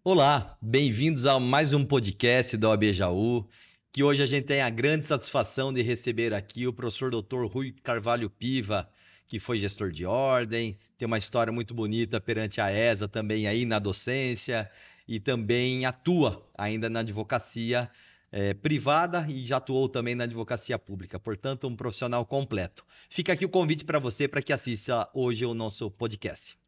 Olá, bem-vindos a mais um podcast da OAB Jaú, que hoje a gente tem a grande satisfação de receber aqui o professor Dr. Rui Carvalho Piva, que foi gestor de ordem, tem uma história muito bonita perante a ESA também aí na docência e também atua ainda na advocacia privada e já atuou também na advocacia pública, portanto um profissional completo. Fica aqui o convite para você para que assista hoje o nosso podcast.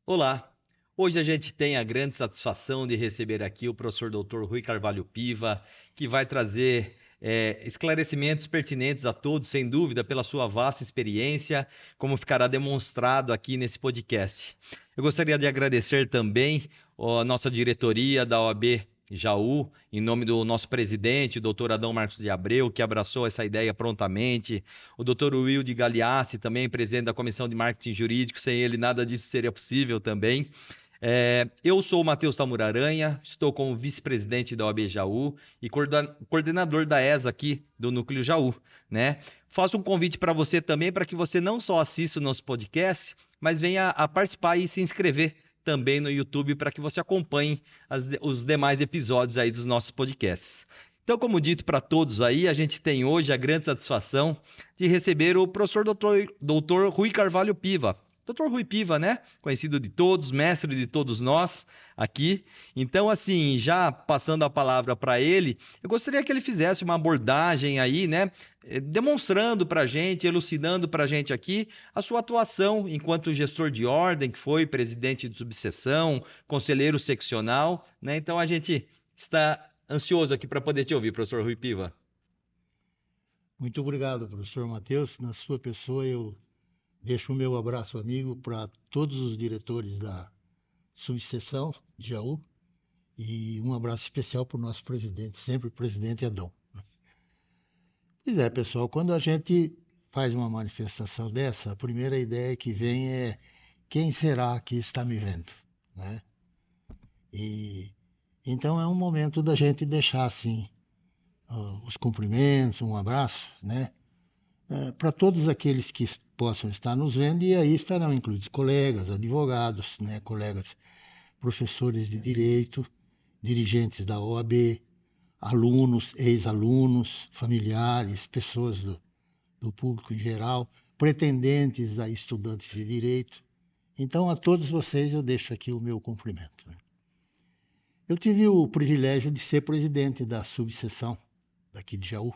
Olá, hoje a gente tem a grande satisfação de receber aqui o professor Dr. Rui Carvalho Piva, que vai trazer esclarecimentos pertinentes a todos, sem dúvida, pela sua vasta experiência, como ficará demonstrado aqui nesse podcast. Eu gostaria de agradecer também a nossa diretoria da OAB Jaú, em nome do nosso presidente, o doutor Adão Marcos de Abreu, que abraçou essa ideia prontamente, o doutor Wilde Galeassi, também presidente da Comissão de Marketing Jurídico, sem ele nada disso seria possível também. Eu sou o Matheus Tamura Aranha, estou como vice-presidente da OAB Jaú e coordenador da ESA aqui do Núcleo Jaú, né? Faço um convite para você também, para que você não só assista o nosso podcast, mas venha a participar e se inscrever também no YouTube para que você acompanhe os demais episódios aí dos nossos podcasts. Então, como dito para todos aí, a gente tem hoje a grande satisfação de receber o professor Dr. Rui Carvalho Piva. Dr. Rui Piva, né? Conhecido de todos, mestre de todos nós aqui. Então, assim, já passando a palavra para ele, eu gostaria que ele fizesse uma abordagem aí, né? Demonstrando para a gente, elucidando para a gente aqui a sua atuação enquanto gestor de ordem, que foi presidente de subseção, conselheiro seccional, né? Então, a gente está ansioso aqui para poder te ouvir, professor Rui Piva. Muito obrigado, professor Matheus. Na sua pessoa, eu deixo o meu abraço amigo para todos os diretores da subseção de Jaú e um abraço especial para o nosso presidente, sempre o presidente Adão. Pois é, pessoal, quando a gente faz uma manifestação dessa, a primeira ideia que vem é quem será que está me vendo, né? E então é um momento da gente deixar assim os cumprimentos, um abraço, né? Para todos aqueles que possam estar nos vendo, e aí estarão incluídos colegas, advogados, né, colegas professores de direito, dirigentes da OAB, alunos, ex-alunos, familiares, pessoas do público em geral, pretendentes a estudantes de direito. Então, a todos vocês eu deixo aqui o meu cumprimento. Eu tive o privilégio de ser presidente da subseção daqui de Jaú.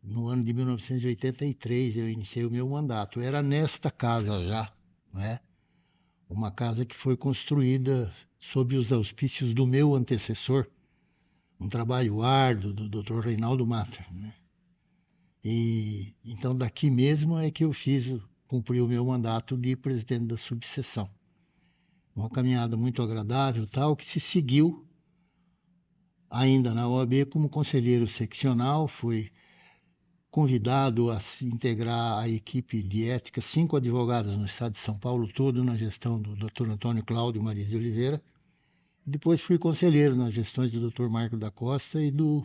No ano de 1983 eu iniciei o meu mandato. Era nesta casa já, né? Uma casa que foi construída sob os auspícios do meu antecessor, um trabalho árduo do Dr. Reinaldo Matter, né? E então daqui mesmo é que eu cumpri o meu mandato de presidente da subseção. Uma caminhada muito agradável, tal, que se seguiu ainda na OAB como conselheiro seccional, fui convidado a se integrar à equipe de ética, 5 advogados no estado de São Paulo todo, na gestão do Dr. Antônio Cláudio Maria de Oliveira. Depois fui conselheiro nas gestões do Dr. Marco da Costa e do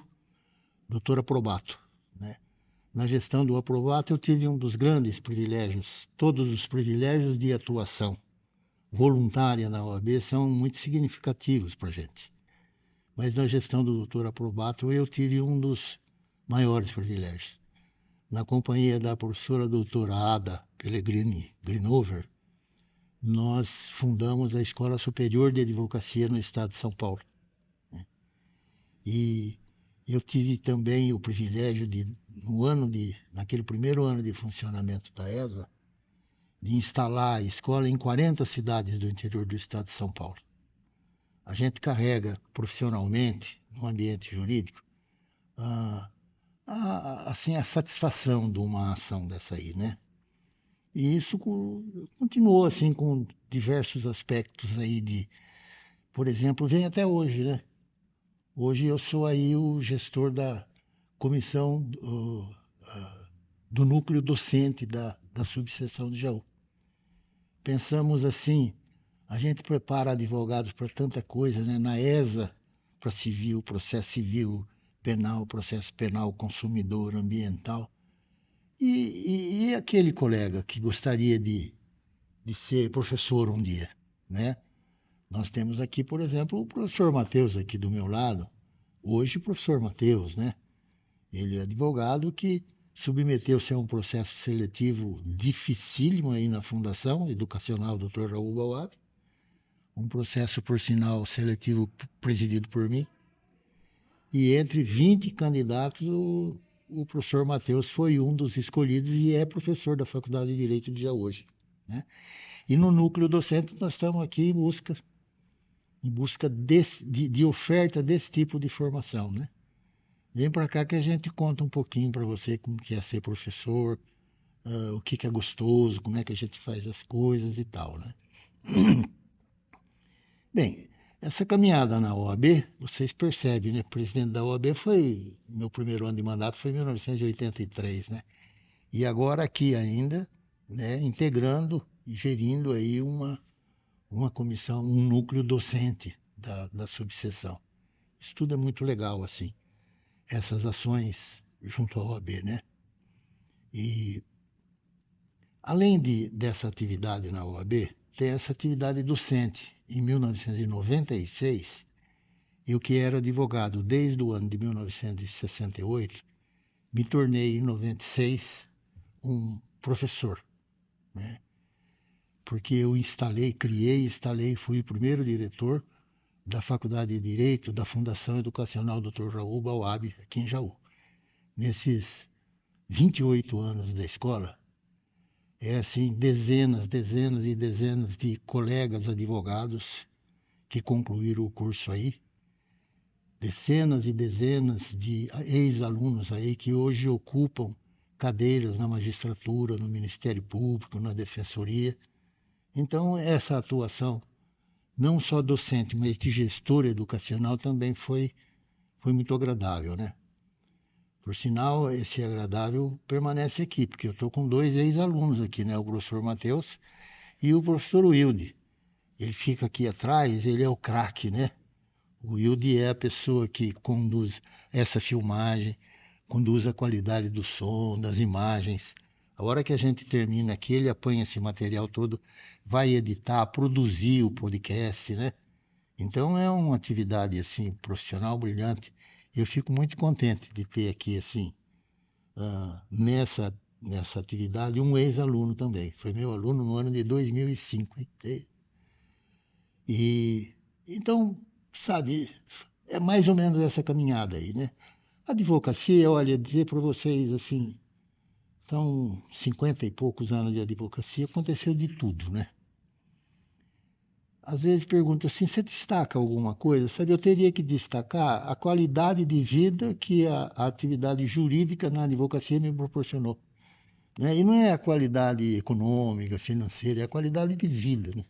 Dr. Aprobato, né? Na gestão do Aprobato eu tive um dos grandes privilégios, todos os privilégios de atuação voluntária na OAB são muito significativos para a gente. Mas na gestão do Dr. Aprobato eu tive um dos maiores privilégios. Na companhia da professora doutora Ada Pellegrini Grinover, nós fundamos a Escola Superior de Advocacia no estado de São Paulo. E eu tive também o privilégio de, naquele primeiro ano de funcionamento da ESA, de instalar a escola em 40 cidades do interior do estado de São Paulo. A gente carrega profissionalmente, no ambiente jurídico, assim, a satisfação de uma ação dessa aí, né? E isso continuou assim com diversos aspectos aí por exemplo, vem até hoje, né? Hoje eu sou aí o gestor da comissão do núcleo docente da subseção de Jaú. Pensamos assim, a gente prepara advogados para tanta coisa, né? Na ESA, para civil, processo civil, penal, processo penal, consumidor, ambiental. E aquele colega que gostaria de ser professor um dia, né? Nós temos aqui, por exemplo, o professor Matheus aqui do meu lado. Hoje, o professor Matheus, né? Ele é advogado que submeteu-se a um processo seletivo dificílimo aí na Fundação Educacional Dr. Raul Bauab, um processo, por sinal, seletivo presidido por mim. E entre 20 candidatos, o professor Matheus foi um dos escolhidos e é professor da Faculdade de Direito de Jaú hoje, né? E no núcleo docente nós estamos aqui em busca de oferta desse tipo de formação, né? Vem para cá que a gente conta um pouquinho para você como que é ser professor, o que é gostoso, como é que a gente faz as coisas e tal, né? Bem, essa caminhada na OAB, vocês percebem, né? O presidente da OAB meu primeiro ano de mandato foi em 1983, né? E agora aqui ainda, né, integrando e gerindo aí uma comissão, um núcleo docente da subseção. Isso tudo é muito legal, assim, essas ações junto à OAB, né? E além dessa atividade na OAB, tem essa atividade docente. Em 1996, eu que era advogado desde o ano de 1968, me tornei em 96 um professor, né? Porque eu instalei, fui o primeiro diretor da Faculdade de Direito da Fundação Educacional Dr. Raul Bauab, aqui em Jaú. Nesses 28 anos da escola, assim, dezenas e dezenas de colegas advogados que concluíram o curso aí, dezenas e dezenas de ex-alunos aí que hoje ocupam cadeiras na magistratura, no Ministério Público, na Defensoria. Então, essa atuação, não só docente, mas de gestor educacional também foi muito agradável, né? Por sinal, esse agradável permanece aqui, porque eu estou com 2 ex-alunos aqui, né? O professor Matheus e o professor Wilde. Ele fica aqui atrás, ele é o craque, né? O Wilde é a pessoa que conduz essa filmagem, conduz a qualidade do som, das imagens. A hora que a gente termina aqui, ele apanha esse material todo, vai editar, produzir o podcast, né? Então é uma atividade assim profissional brilhante. Eu fico muito contente de ter aqui assim nessa atividade um ex-aluno também. Foi meu aluno no ano de 2005. E então, sabe, é mais ou menos essa caminhada aí, né? A advocacia, olha, dizer para vocês assim, são 50 e poucos anos de advocacia, aconteceu de tudo, né? Às vezes pergunta assim, você destaca alguma coisa? Sabe, eu teria que destacar a qualidade de vida que a atividade jurídica na advocacia me proporcionou, né? E não é a qualidade econômica, financeira, é a qualidade de vida, né?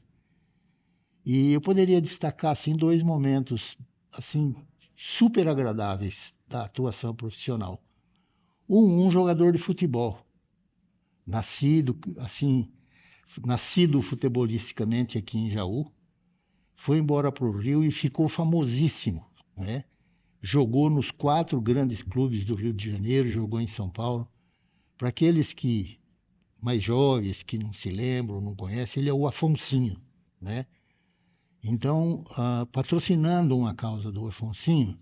E eu poderia destacar assim 2 momentos assim super agradáveis da atuação profissional. Um jogador de futebol, nascido assim, nascido futebolisticamente aqui em Jaú, foi embora para o Rio e ficou famosíssimo, né? Jogou nos 4 grandes clubes do Rio de Janeiro, jogou em São Paulo. Para aqueles que mais jovens, que não se lembram, não conhecem, ele é o Afonsinho, né? Então, patrocinando uma causa do Afonsinho,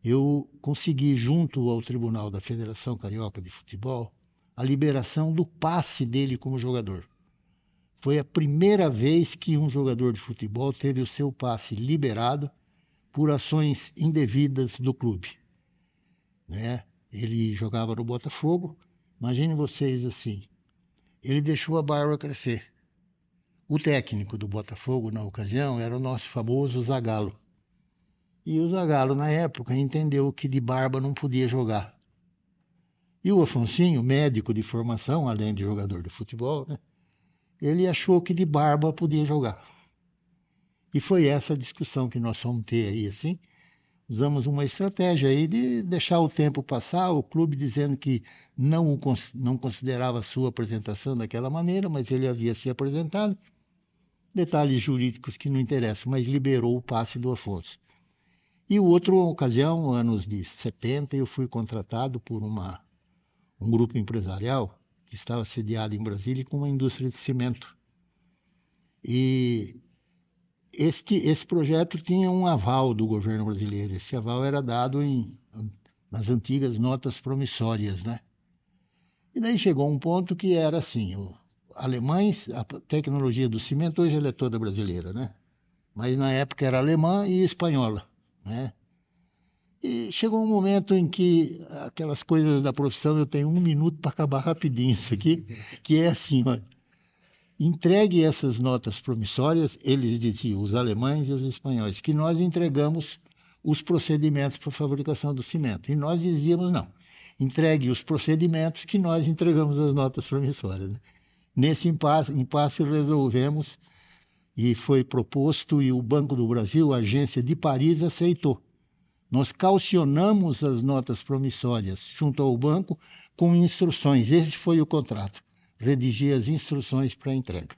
eu consegui, junto ao Tribunal da Federação Carioca de Futebol, a liberação do passe dele como jogador. Foi a primeira vez que um jogador de futebol teve o seu passe liberado por ações indevidas do clube, né? Ele jogava no Botafogo. Imaginem vocês assim, ele deixou a barba crescer. O técnico do Botafogo na ocasião era o nosso famoso Zagallo. E o Zagallo, na época, entendeu que de barba não podia jogar. E o Afonsinho, médico de formação, além de jogador de futebol, né, ele achou que de barba podia jogar. E foi essa a discussão que nós fomos ter aí, assim. Usamos uma estratégia aí de deixar o tempo passar, o clube dizendo que não considerava a sua apresentação daquela maneira, mas ele havia se apresentado. Detalhes jurídicos que não interessam, mas liberou o passe do Afonso. E outra ocasião, anos de 70, eu fui contratado por um grupo empresarial que estava sediado em Brasília com uma indústria de cimento. E esse projeto tinha um aval do governo brasileiro. Esse aval era dado nas antigas notas promissórias, né? E daí chegou um ponto que era assim, alemães, a tecnologia do cimento hoje ela é toda brasileira, né? Mas na época era alemã e espanhola, né? E chegou um momento em que aquelas coisas da profissão, eu tenho 1 minuto para acabar rapidinho isso aqui, que é assim, olha, entregue essas notas promissórias, eles diziam, os alemães e os espanhóis, que nós entregamos os procedimentos para a fabricação do cimento. E nós dizíamos, não, entregue os procedimentos que nós entregamos as notas promissórias. Né? Nesse impasse resolvemos, e foi proposto, e o Banco do Brasil, a agência de Paris, aceitou. Nós calcionamos as notas promissórias junto ao banco com instruções. Esse foi o contrato. Redigir as instruções para a entrega.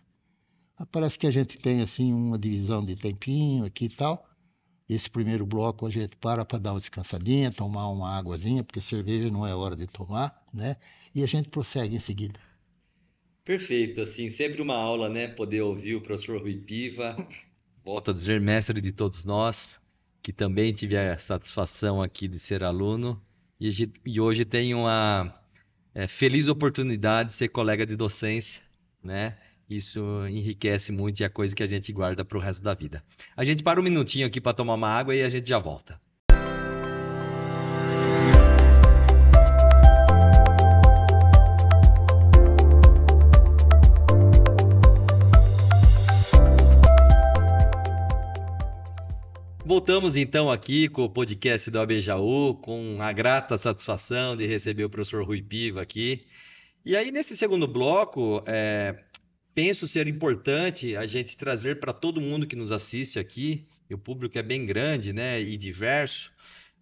Parece que a gente tem assim uma divisão de tempinho aqui e tal. Esse primeiro bloco a gente para dar uma descansadinha, tomar uma águazinha, porque cerveja não é hora de tomar, né? E a gente prossegue em seguida. Perfeito, assim, sempre uma aula, né? Poder ouvir o professor Rui Piva, volto a dizer, mestre de todos nós, que também tive a satisfação aqui de ser aluno e hoje tenho a feliz oportunidade de ser colega de docência, né? Isso enriquece muito e é coisa que a gente guarda para o resto da vida. A gente para um minutinho aqui para tomar uma água e a gente já volta. Voltamos então aqui com o podcast do ABJaú, com a grata satisfação de receber o professor Rui Piva aqui. E aí, nesse segundo bloco, penso ser importante a gente trazer para todo mundo que nos assiste aqui, e o público é bem grande, né, e diverso,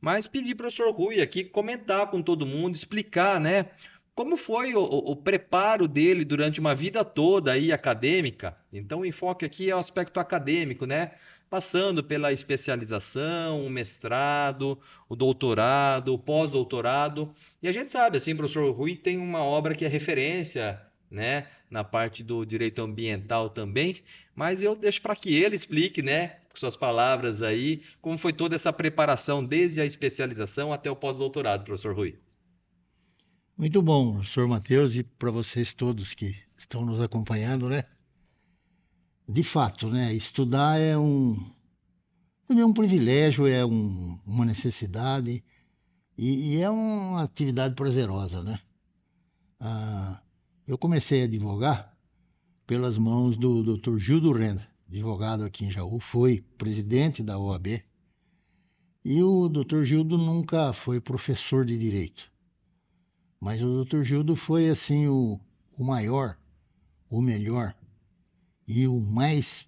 mas pedir para o professor Rui aqui comentar com todo mundo, explicar, né, como foi o preparo dele durante uma vida toda aí acadêmica. Então, o enfoque aqui é o aspecto acadêmico, né? Passando pela especialização, o mestrado, o doutorado, o pós-doutorado. E a gente sabe, assim, o professor Rui tem uma obra que é referência, né, na parte do direito ambiental também, mas eu deixo para que ele explique, né, com suas palavras aí, como foi toda essa preparação desde a especialização até o pós-doutorado, professor Rui. Muito bom, professor Matheus, e para vocês todos que estão nos acompanhando, né? De fato, né? Estudar também é um privilégio, uma necessidade e é uma atividade prazerosa, né? Eu comecei a advogar pelas mãos do Dr. Gildo Renda, advogado aqui em Jaú, foi presidente da OAB. E o Dr. Gildo nunca foi professor de direito. Mas o Dr. Gildo foi, assim, o maior, o melhor e o mais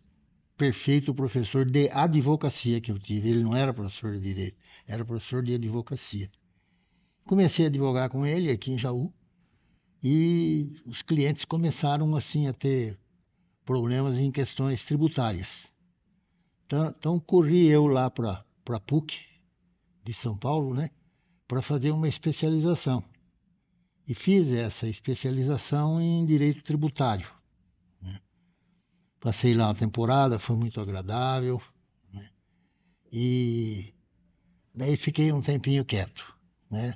perfeito professor de advocacia que eu tive. Ele não era professor de direito, era professor de advocacia. Comecei a advogar com ele aqui em Jaú e os clientes começaram, assim, a ter problemas em questões tributárias. Então corri eu lá para a PUC de São Paulo, né, para fazer uma especialização. E fiz essa especialização em direito tributário. Né? Passei lá uma temporada, foi muito agradável. Né? E daí fiquei um tempinho quieto. Né?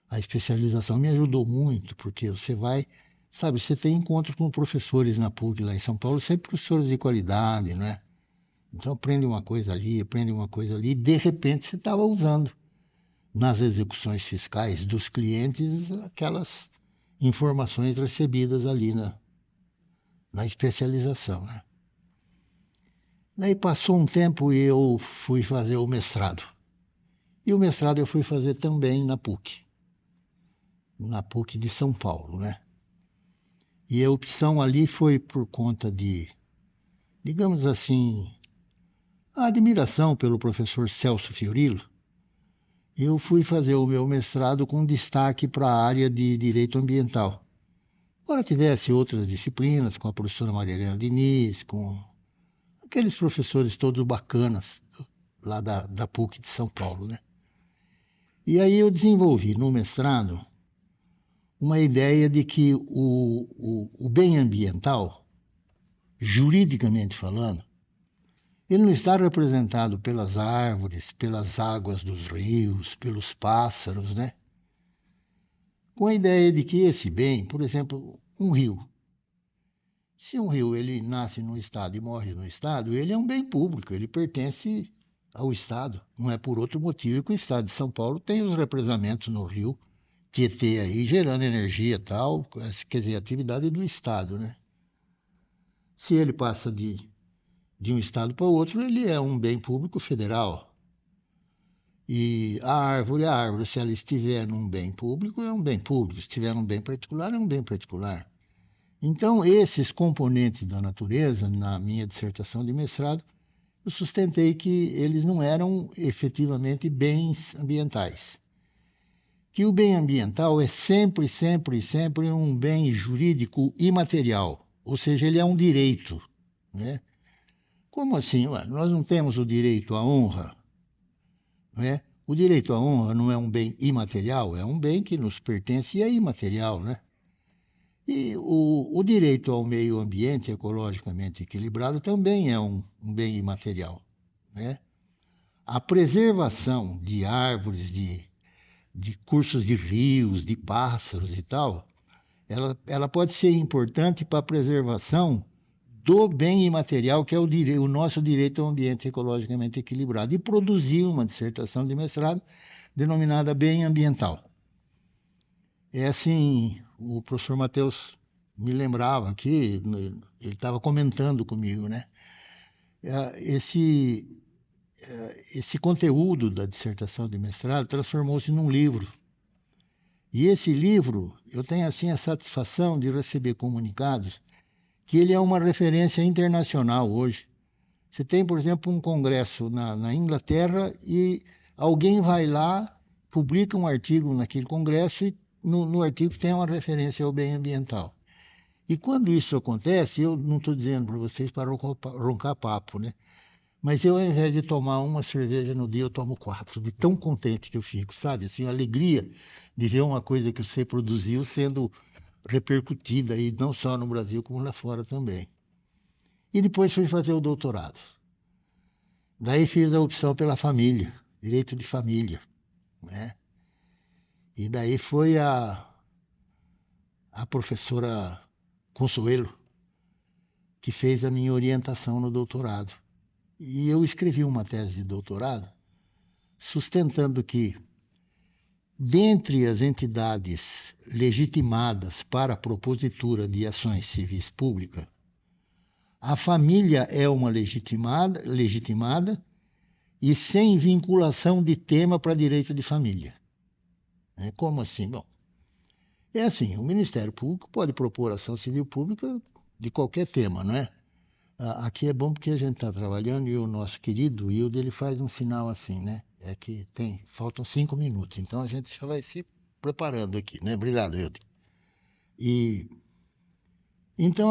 A especialização me ajudou muito, porque você vai, sabe, você tem encontro com professores na PUC lá em São Paulo, sempre professores de qualidade, né? Então aprende uma coisa ali, e de repente você estava usando nas execuções fiscais dos clientes aquelas informações recebidas ali na especialização. Né? Daí passou um tempo e eu fui fazer o mestrado. E o mestrado eu fui fazer também na PUC de São Paulo, né? E a opção ali foi por conta de, digamos assim, a admiração pelo professor Celso Fiorillo. Eu fui fazer o meu mestrado com destaque para a área de direito ambiental. Embora tivesse outras disciplinas, com a professora Maria Helena Diniz, com aqueles professores todos bacanas lá da PUC de São Paulo, né? E aí eu desenvolvi no mestrado uma ideia de que o bem ambiental, juridicamente falando, ele não está representado pelas árvores, pelas águas dos rios, pelos pássaros, né? Com a ideia de que esse bem, por exemplo, um rio, se um rio ele nasce num estado e morre no estado, ele é um bem público, ele pertence ao estado. Não é por outro motivo que o estado de São Paulo tem os represamentos no rio Tietê aí gerando energia e tal, quer dizer, atividade do estado, né? Se ele passa de um estado para o outro, ele é um bem público federal. E a árvore, se ela estiver num bem público, é um bem público. Se estiver num bem particular, é um bem particular. Então, esses componentes da natureza, na minha dissertação de mestrado, eu sustentei que eles não eram efetivamente bens ambientais. Que o bem ambiental é sempre, sempre, sempre um bem jurídico imaterial, ou seja, ele é um direito, né? Como assim? Ué, nós não temos o direito à honra, não é? O direito à honra não é um bem imaterial, é um bem que nos pertence e é imaterial, né? E o direito ao meio ambiente ecologicamente equilibrado também é um bem imaterial, né? A preservação de árvores, de cursos de rios, de pássaros e tal, ela pode ser importante para a preservação do bem imaterial, que é o nosso direito ao ambiente ecologicamente equilibrado, e produzir uma dissertação de mestrado denominada bem ambiental. É assim, o professor Matheus me lembrava aqui, ele estava comentando comigo, né? Esse, esse conteúdo da dissertação de mestrado transformou-se num livro. E esse livro, eu tenho assim a satisfação de receber comunicados que ele é uma referência internacional hoje. Você tem, por exemplo, um congresso na Inglaterra e alguém vai lá, publica um artigo naquele congresso e no artigo tem uma referência ao bem ambiental. E quando isso acontece, eu não estou dizendo para vocês para roncar papo, né? Mas eu, ao invés de tomar uma cerveja no dia, eu tomo 4, de tão contente que eu fico, sabe? Assim, a alegria de ver uma coisa que você produziu sendo repercutida aí, não só no Brasil, como lá fora também. E depois fui fazer o doutorado. Daí fiz a opção pela família, direito de família, né? E daí foi a professora Consuelo que fez a minha orientação no doutorado. E eu escrevi uma tese de doutorado sustentando que, dentre as entidades legitimadas para a propositura de ações civis públicas, a família é uma legitimada e sem vinculação de tema para direito de família. Como assim? Bom, é assim, o Ministério Público pode propor ação civil pública de qualquer tema, não é? Aqui é bom porque a gente está trabalhando e o nosso querido Hildo, ele faz um sinal assim, né? É que faltam 5 minutos, então a gente já vai se preparando aqui, né? Obrigado, Hildo. E então,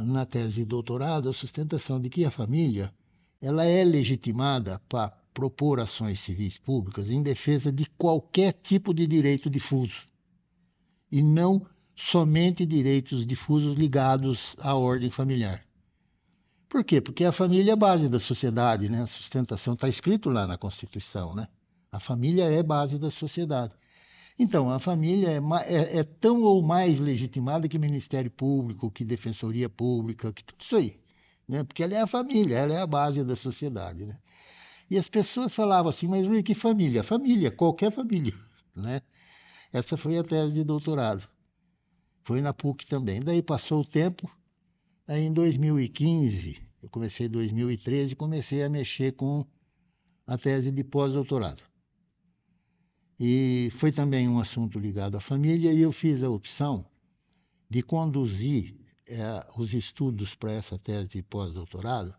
na tese de doutorado, a sustentação de que a família ela é legitimada para propor ações civis públicas em defesa de qualquer tipo de direito difuso e não somente direitos difusos ligados à ordem familiar. Por quê? Porque a família é a base da sociedade, né? A sustentação está escrito lá na Constituição, né? A família é base da sociedade. Então, a família é tão ou mais legitimada que Ministério Público, que Defensoria Pública, que tudo isso aí, né? Porque ela é a família, ela é a base da sociedade, né? E as pessoas falavam assim, mas Rui, que família? Família, qualquer família, né? Essa foi a tese de doutorado. Foi na PUC também. Daí passou o tempo, aí em 2015 Eu comecei em 2013 e comecei a mexer com a tese de pós-doutorado. E foi também um assunto ligado à família e eu fiz a opção de conduzir os estudos para essa tese de pós-doutorado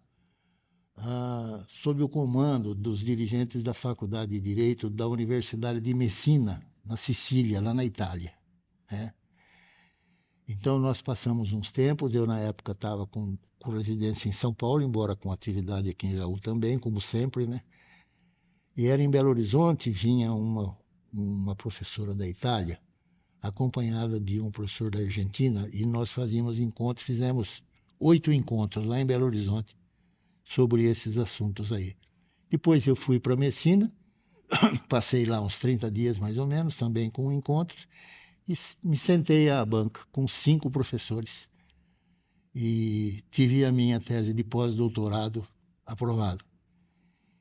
sob o comando dos dirigentes da Faculdade de Direito da Universidade de Messina, na Sicília, lá na Itália, né? Então, nós passamos uns tempos, eu na época estava com residência em São Paulo, embora com atividade aqui em Jaú também, como sempre, né? E era em Belo Horizonte, vinha uma professora da Itália, acompanhada de um professor da Argentina, e nós fazíamos encontros, fizemos 8 encontros lá em Belo Horizonte sobre esses assuntos aí. Depois eu fui para Messina, passei lá uns 30 dias mais ou menos, também com encontros, e me sentei à banca com 5 professores e tive a minha tese de pós-doutorado aprovada.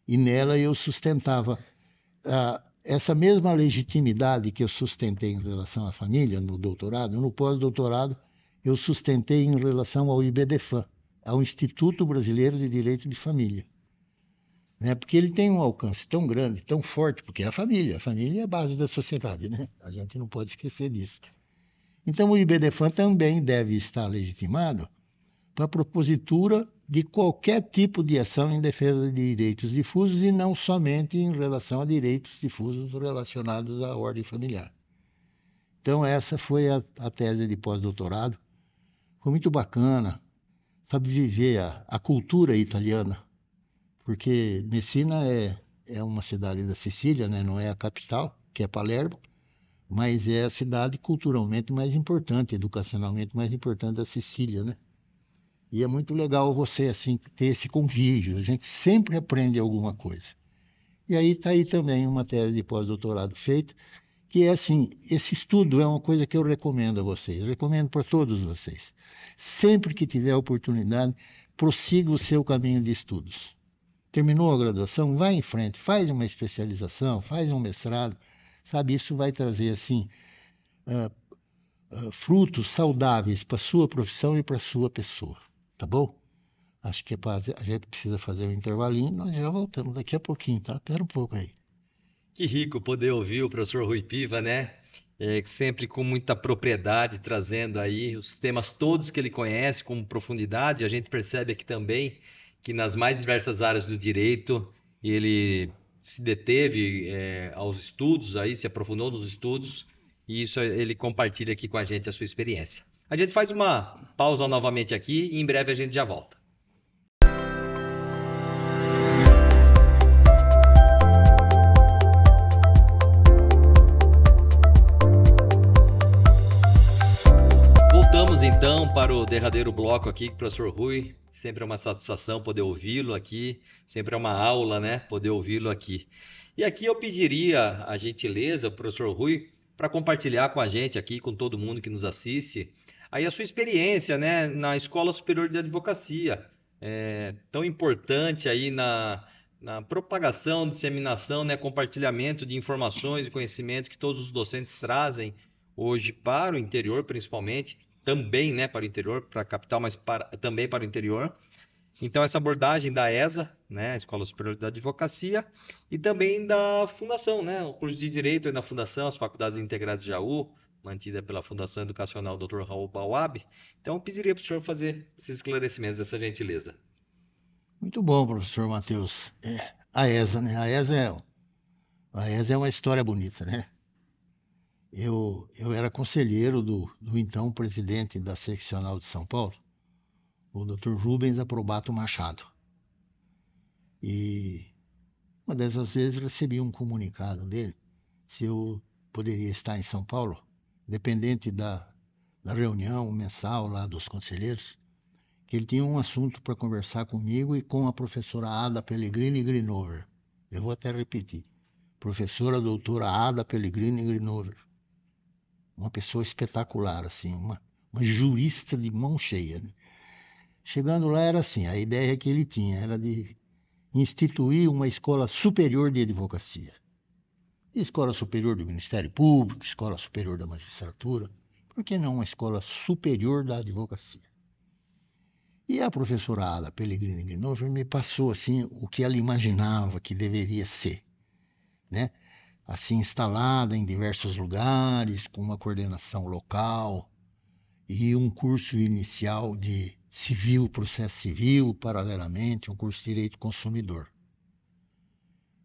E nela eu sustentava essa mesma legitimidade que eu sustentei em relação à família no doutorado, no pós-doutorado eu sustentei em relação ao IBDFAM, ao Instituto Brasileiro de Direito de Família, né? Porque ele tem um alcance tão grande, tão forte, porque é a família é a base da sociedade, né? A gente não pode esquecer disso. Então o IBDFAM também deve estar legitimado para a propositura de qualquer tipo de ação em defesa de direitos difusos e não somente em relação a direitos difusos relacionados à ordem familiar. Então essa foi a tese de pós-doutorado. Foi muito bacana, sabe, viver a cultura italiana, porque Messina é uma cidade da Sicília, né? Não é a capital, que é Palermo, mas é a cidade culturalmente mais importante, educacionalmente mais importante da Sicília, né? E é muito legal você assim ter esse convívio, a gente sempre aprende alguma coisa. E aí está aí também uma tese de pós-doutorado feita, que é assim, esse estudo é uma coisa que eu recomendo a vocês, recomendo para todos vocês. Sempre que tiver oportunidade, prossiga o seu caminho de estudos. Terminou a graduação, vai em frente, faz uma especialização, faz um mestrado, sabe, isso vai trazer assim frutos saudáveis para a sua profissão e para a sua pessoa, tá bom? Acho que a gente precisa fazer um intervalinho, nós já voltamos daqui a pouquinho, tá? Espera um pouco aí. Que rico poder ouvir o professor Rui Piva, né? Sempre com muita propriedade, trazendo aí os temas todos que ele conhece com profundidade. A gente percebe aqui também que nas mais diversas áreas do direito ele se deteve aos estudos, aí se aprofundou nos estudos e isso ele compartilha aqui com a gente a sua experiência. A gente faz uma pausa novamente aqui e em breve a gente já volta. Então, para o derradeiro bloco aqui com o professor Rui, sempre é uma satisfação poder ouvi-lo aqui, sempre é uma aula, né, poder ouvi-lo aqui. E aqui eu pediria a gentileza, professor Rui, para compartilhar com a gente aqui, com todo mundo que nos assiste, aí a sua experiência, né, na Escola Superior de Advocacia, tão importante aí na propagação, disseminação, né, compartilhamento de informações e conhecimento que todos os docentes trazem hoje para o interior, principalmente, também, né, para o interior, para a capital, mas também para o interior. Então, essa abordagem da ESA, né, Escola Superior da Advocacia, e também da Fundação, né, o curso de Direito na Fundação, as Faculdades Integradas de Jaú, mantida pela Fundação Educacional Dr. Raul Bauab. Então, eu pediria para o senhor fazer esses esclarecimentos, essa gentileza. Muito bom, professor Matheus. A ESA, né? A ESA é uma história bonita, né? Eu era conselheiro do então presidente da seccional de São Paulo, o Dr. Rubens Aprobato Machado. E uma dessas vezes recebi um comunicado dele se eu poderia estar em São Paulo, dependente da reunião mensal lá dos conselheiros, que ele tinha um assunto para conversar comigo e com a professora Ada Pellegrini Grinover. Eu vou até repetir. Professora doutora Ada Pellegrini Grinover. Uma pessoa espetacular, assim, uma jurista de mão cheia, né? Chegando lá era assim, a ideia que ele tinha era de instituir uma escola superior de advocacia. Escola superior do Ministério Público, escola superior da magistratura, por que não uma escola superior da advocacia? E a professora Ada Pellegrini Grinover me passou assim o que ela imaginava que deveria ser, né? Assim instalada em diversos lugares, com uma coordenação local e um curso inicial de civil, processo civil, paralelamente, um curso de direito consumidor.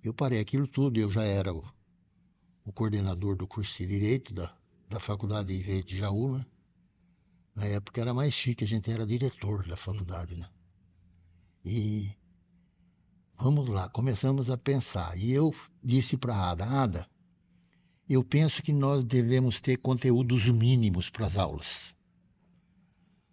Eu parei aquilo tudo, eu já era o coordenador do curso de direito da Faculdade de Direito de Jaú, né? Na época era mais chique, a gente era diretor da faculdade, né? E vamos lá, começamos a pensar. E eu disse para a Ada, eu penso que nós devemos ter conteúdos mínimos para as aulas.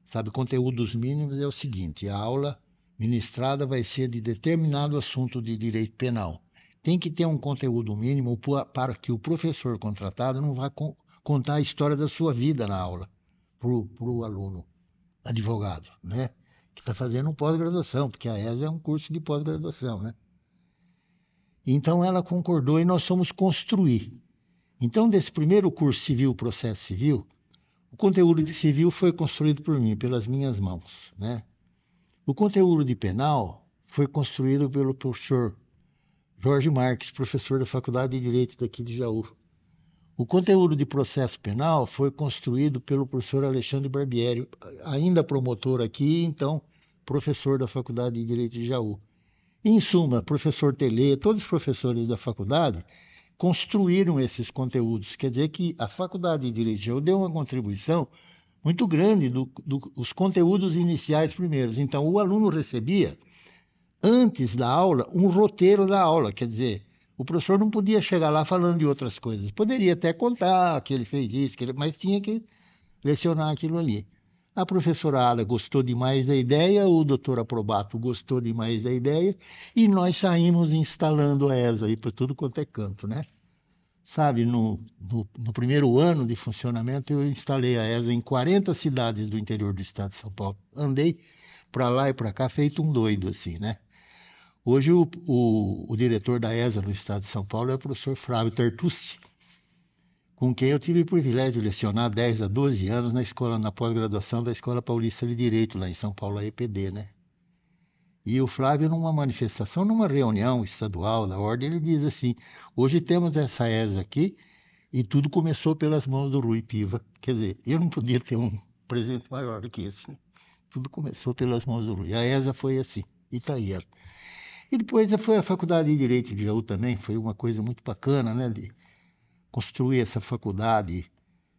Sabe, conteúdos mínimos é o seguinte: a aula ministrada vai ser de determinado assunto de direito penal. Tem que ter um conteúdo mínimo para que o professor contratado não vá contar a história da sua vida na aula para o aluno advogado, né? Que está fazendo pós-graduação, porque a ESA é um curso de pós-graduação, né? Então ela concordou e nós fomos construir. Então, desse primeiro curso Civil, Processo Civil, o conteúdo de civil foi construído por mim, pelas minhas mãos, né? O conteúdo de penal foi construído pelo professor Jorge Marques, professor da Faculdade de Direito daqui de Jaú. O conteúdo de processo penal foi construído pelo professor Alexandre Barbieri, ainda promotor aqui, então professor da Faculdade de Direito de Jaú. Em suma, professor Telê, todos os professores da faculdade construíram esses conteúdos. Quer dizer que a Faculdade de Direito de Jaú deu uma contribuição muito grande dos conteúdos iniciais primeiros. Então, o aluno recebia, antes da aula, um roteiro da aula. Quer dizer, o professor não podia chegar lá falando de outras coisas. Poderia até contar que ele fez isso, mas tinha que lecionar aquilo ali. A professora Ada gostou demais da ideia, o doutor Aprobato gostou demais da ideia, e nós saímos instalando a ESA aí para tudo quanto é canto, né? Sabe, no primeiro ano de funcionamento, eu instalei a ESA em 40 cidades do interior do estado de São Paulo. Andei para lá e para cá, feito um doido, assim, né? Hoje, o diretor da ESA no estado de São Paulo é o professor Flávio Tertucci, com quem eu tive o privilégio de lecionar 10 a 12 anos na pós-graduação da Escola Paulista de Direito, lá em São Paulo, a EPD, né? E o Flávio, numa manifestação, numa reunião estadual da ordem, ele diz assim: hoje temos essa ESA aqui e tudo começou pelas mãos do Rui Piva. Quer dizer, eu não podia ter um presente maior do que esse, né? Tudo começou pelas mãos do Rui. A ESA foi assim, e está aí ela. E depois foi a Faculdade de Direito de Jaú também, foi uma coisa muito bacana, né? De construir essa faculdade,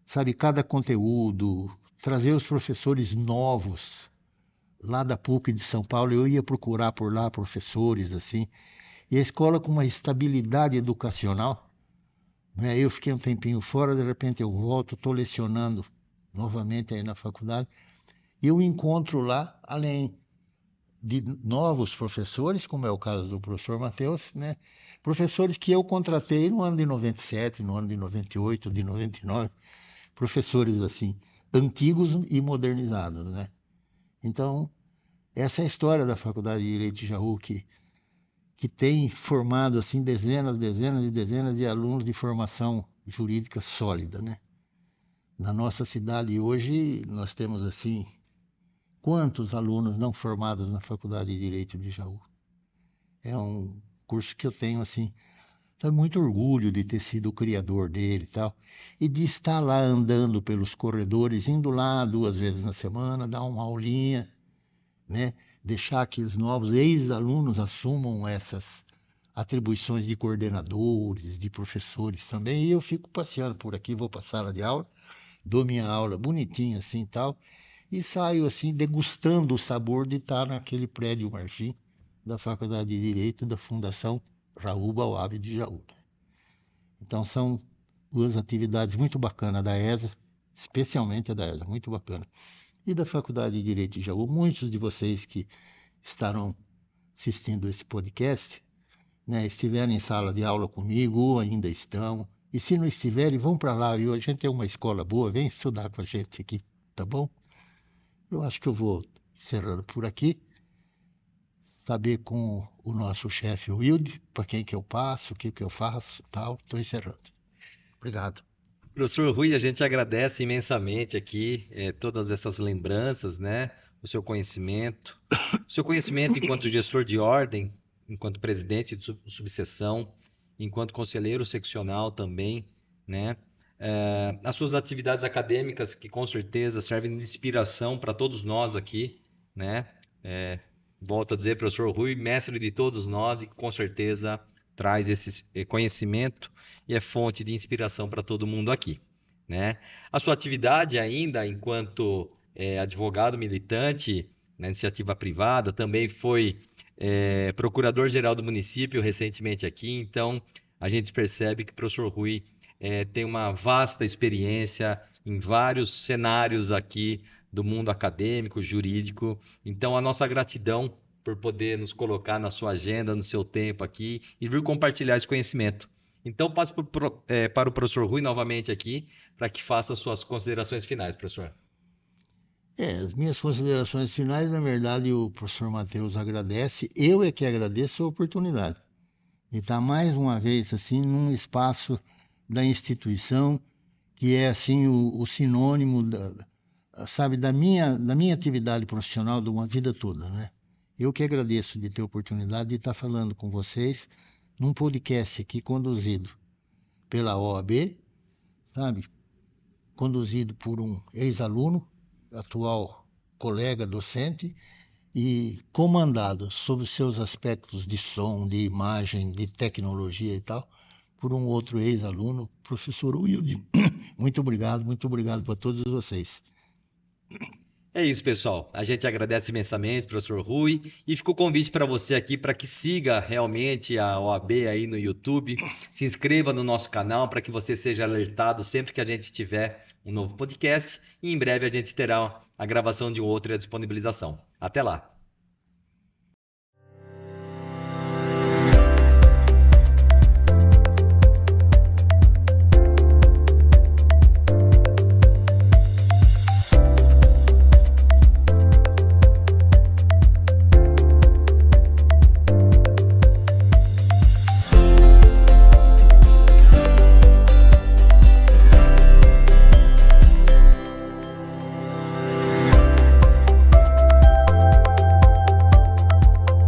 sabe, cada conteúdo, trazer os professores novos lá da PUC de São Paulo. Eu ia procurar por lá professores, assim, e a escola com uma estabilidade educacional, né? Eu fiquei um tempinho fora, de repente eu volto, estou lecionando novamente aí na faculdade, e eu encontro lá, além de novos professores, como é o caso do professor Matheus, né? Professores que eu contratei no ano de 97, no ano de 98, de 99, professores assim, antigos e modernizados, né? Então, essa é a história da Faculdade de Direito de Jaú, que tem formado assim dezenas e dezenas de alunos de formação jurídica sólida, né? Na nossa cidade hoje nós temos assim, quantos alunos não formados na Faculdade de Direito de Jaú? É um curso que eu tenho assim, muito orgulho de ter sido o criador dele e tal, e de estar lá andando pelos corredores, indo lá 2 vezes na semana, dar uma aulinha, né? Deixar que os novos ex-alunos assumam essas atribuições de coordenadores, de professores também, e eu fico passeando por aqui, vou para a sala de aula, dou minha aula bonitinha assim e tal, e saio assim degustando o sabor de estar naquele prédio Marfim da Faculdade de Direito da Fundação Raul Bauab de Jaú. Então são 2 atividades muito bacanas da ESA, especialmente a da ESA, muito bacana. E da Faculdade de Direito de Jaú, muitos de vocês que estarão assistindo esse podcast, né, estiverem em sala de aula comigo ou ainda estão, e se não estiverem, vão para lá, viu? A gente é uma escola boa, vem estudar com a gente aqui, tá bom? Eu acho que eu vou encerrando por aqui, saber com o nosso chefe Wilde, para quem que eu passo, o que que eu faço, tal, estou encerrando. Obrigado. Professor Rui, a gente agradece imensamente aqui todas essas lembranças, né? seu conhecimento enquanto gestor de ordem, enquanto presidente de subseção, enquanto conselheiro seccional também, né? As suas atividades acadêmicas, que com certeza servem de inspiração para todos nós aqui, né? Volto a dizer, professor Rui, mestre de todos nós e com certeza traz esse conhecimento e é fonte de inspiração para todo mundo aqui, né? A sua atividade ainda enquanto advogado militante na iniciativa privada, também foi procurador-geral do município recentemente aqui, então a gente percebe que o professor Rui tem uma vasta experiência em vários cenários aqui do mundo acadêmico, jurídico. Então, a nossa gratidão por poder nos colocar na sua agenda, no seu tempo aqui e vir compartilhar esse conhecimento. Então, passo para o professor Rui novamente aqui, para que faça as suas considerações finais, professor. As minhas considerações finais, na verdade, o professor Matheus agradece. Eu é que agradeço a oportunidade de estar mais uma vez assim num espaço da instituição que é assim o sinônimo sabe, da minha atividade profissional de uma vida toda, né? Eu que agradeço de ter a oportunidade de estar falando com vocês num podcast aqui conduzido pela OAB, sabe? Conduzido por um ex-aluno, atual colega docente, e comandado sob os seus aspectos de som, de imagem, de tecnologia e tal, por um outro ex-aluno, professor Wilde. Muito obrigado para todos vocês. É isso, pessoal. A gente agradece imensamente, professor Rui, e fica o convite para você aqui para que siga realmente a OAB aí no YouTube, se inscreva no nosso canal para que você seja alertado sempre que a gente tiver um novo podcast e em breve a gente terá a gravação de um outro e a disponibilização. Até lá!